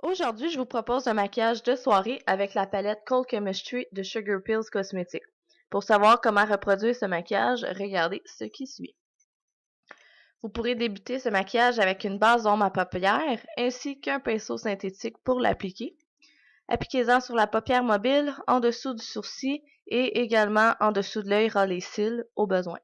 Aujourd'hui, je vous propose un maquillage de soirée avec la palette Cold Chemistry de Sugar Pills Cosmetics. Pour savoir comment reproduire ce maquillage, regardez ce qui suit. Vous pourrez débuter ce maquillage avec une base d'ombre à paupières ainsi qu'un pinceau synthétique pour l'appliquer. Appliquez-en sur la paupière mobile, en dessous du sourcil et également en dessous de l'œil ras les cils au besoin.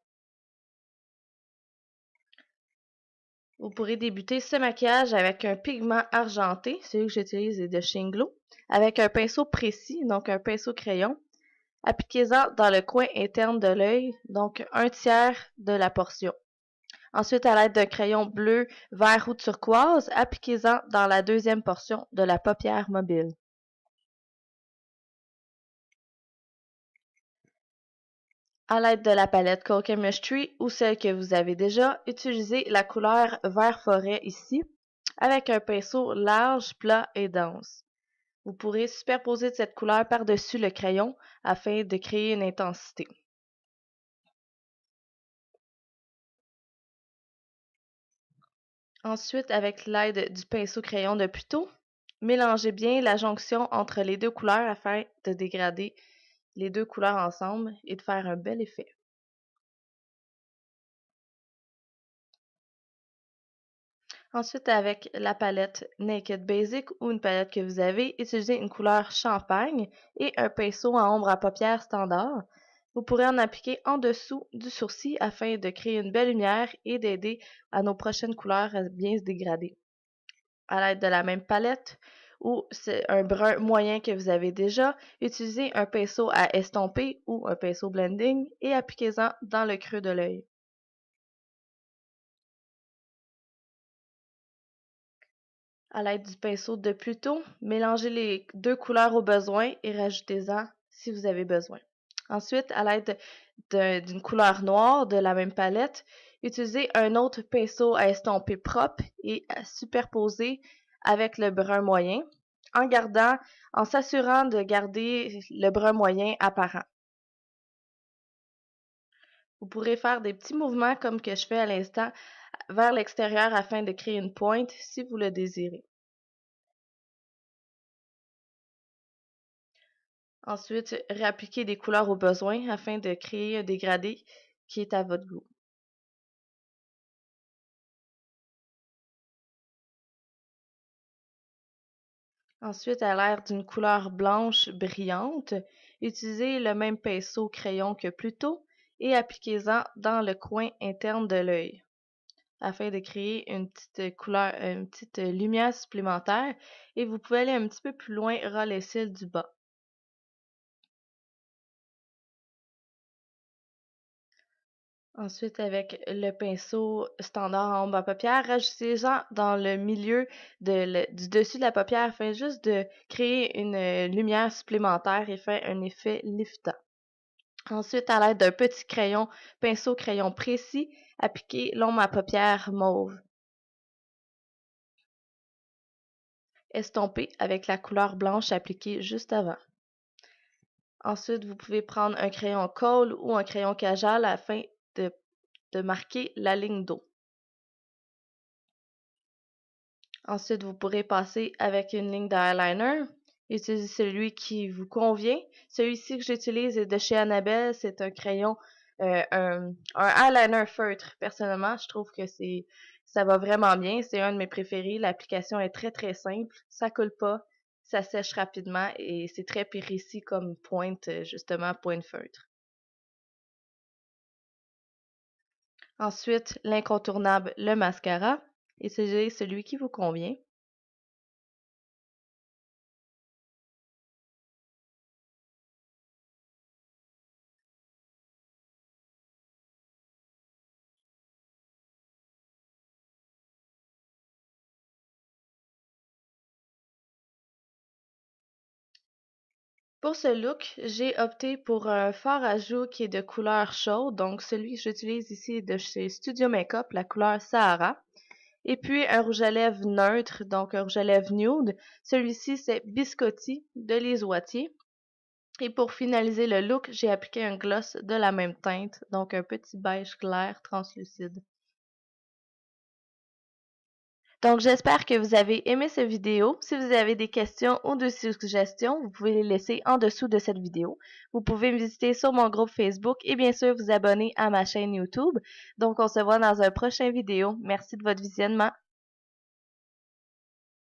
Vous pourrez débuter ce maquillage avec un pigment argenté, celui que j'utilise est de Shinglo, avec un pinceau précis, donc un pinceau crayon. Appliquez-en dans le coin interne de l'œil, donc un tiers de la portion. Ensuite, à l'aide d'un crayon bleu, vert ou turquoise, appliquez-en dans la deuxième portion de la paupière mobile. À l'aide de la palette Cold Chemistry ou celle que vous avez déjà, utilisez la couleur vert forêt ici, avec un pinceau large, plat et dense. Vous pourrez superposer cette couleur par-dessus le crayon afin de créer une intensité. Ensuite, avec l'aide du pinceau crayon de Puto, mélangez bien la jonction entre les deux couleurs afin de dégrader les deux couleurs ensemble et de faire un bel effet. Ensuite, avec la palette Naked Basic ou une palette que vous avez, utilisez une couleur champagne et un pinceau à ombre à paupières standard. Vous pourrez en appliquer en dessous du sourcil afin de créer une belle lumière et d'aider à nos prochaines couleurs à bien se dégrader. À l'aide de la même palette ou c'est un brun moyen que vous avez déjà, utilisez un pinceau à estomper ou un pinceau blending et appliquez-en dans le creux de l'œil. À l'aide du pinceau de Pluto, mélangez les deux couleurs au besoin et rajoutez-en si vous avez besoin. Ensuite, à l'aide d'une couleur noire de la même palette, utilisez un autre pinceau à estomper propre et à superposer avec le brun moyen en s'assurant de garder le brun moyen apparent. Vous pourrez faire des petits mouvements comme que je fais à l'instant vers l'extérieur afin de créer une pointe si vous le désirez. Ensuite, réappliquez des couleurs au besoin afin de créer un dégradé qui est à votre goût. Ensuite, à l'aide d'une couleur blanche brillante, utilisez le même pinceau crayon que plus tôt et appliquez-en dans le coin interne de l'œil afin de créer une petite couleur, une petite lumière supplémentaire et vous pouvez aller un petit peu plus loin ras les cils du bas. Ensuite, avec le pinceau standard en ombre à paupières, rajoutez-en dans le milieu du dessus de la paupière afin juste de créer une lumière supplémentaire et faire un effet liftant. Ensuite, à l'aide d'un petit crayon, pinceau crayon précis, appliquez l'ombre à paupières mauve. Estompez avec la couleur blanche appliquée juste avant. Ensuite, vous pouvez prendre un crayon colle ou un crayon Kajal afin de, de marquer la ligne d'eau. Ensuite, vous pourrez passer avec une ligne d'eyeliner. Utilisez celui qui vous convient. Celui-ci que j'utilise est de chez Annabelle. C'est un crayon, un eyeliner feutre. Personnellement, je trouve que ça va vraiment bien. C'est un de mes préférés. L'application est très très simple. Ça coule pas, ça sèche rapidement et c'est très précis comme pointe, justement, pointe feutre. Ensuite, l'incontournable, le mascara. Utilisez celui qui vous convient. Pour ce look, j'ai opté pour un fard à joues qui est de couleur chaude, donc celui que j'utilise ici est de chez Studio Makeup, la couleur Sahara. Et puis un rouge à lèvres neutre, donc un rouge à lèvres nude. Celui-ci, c'est Biscotti de Lise Wattier. Et pour finaliser le look, j'ai appliqué un gloss de la même teinte, donc un petit beige clair translucide. Donc, j'espère que vous avez aimé cette vidéo. Si vous avez des questions ou des suggestions, vous pouvez les laisser en dessous de cette vidéo. Vous pouvez me visiter sur mon groupe Facebook et bien sûr vous abonner à ma chaîne YouTube. Donc, on se voit dans un prochain vidéo. Merci de votre visionnement.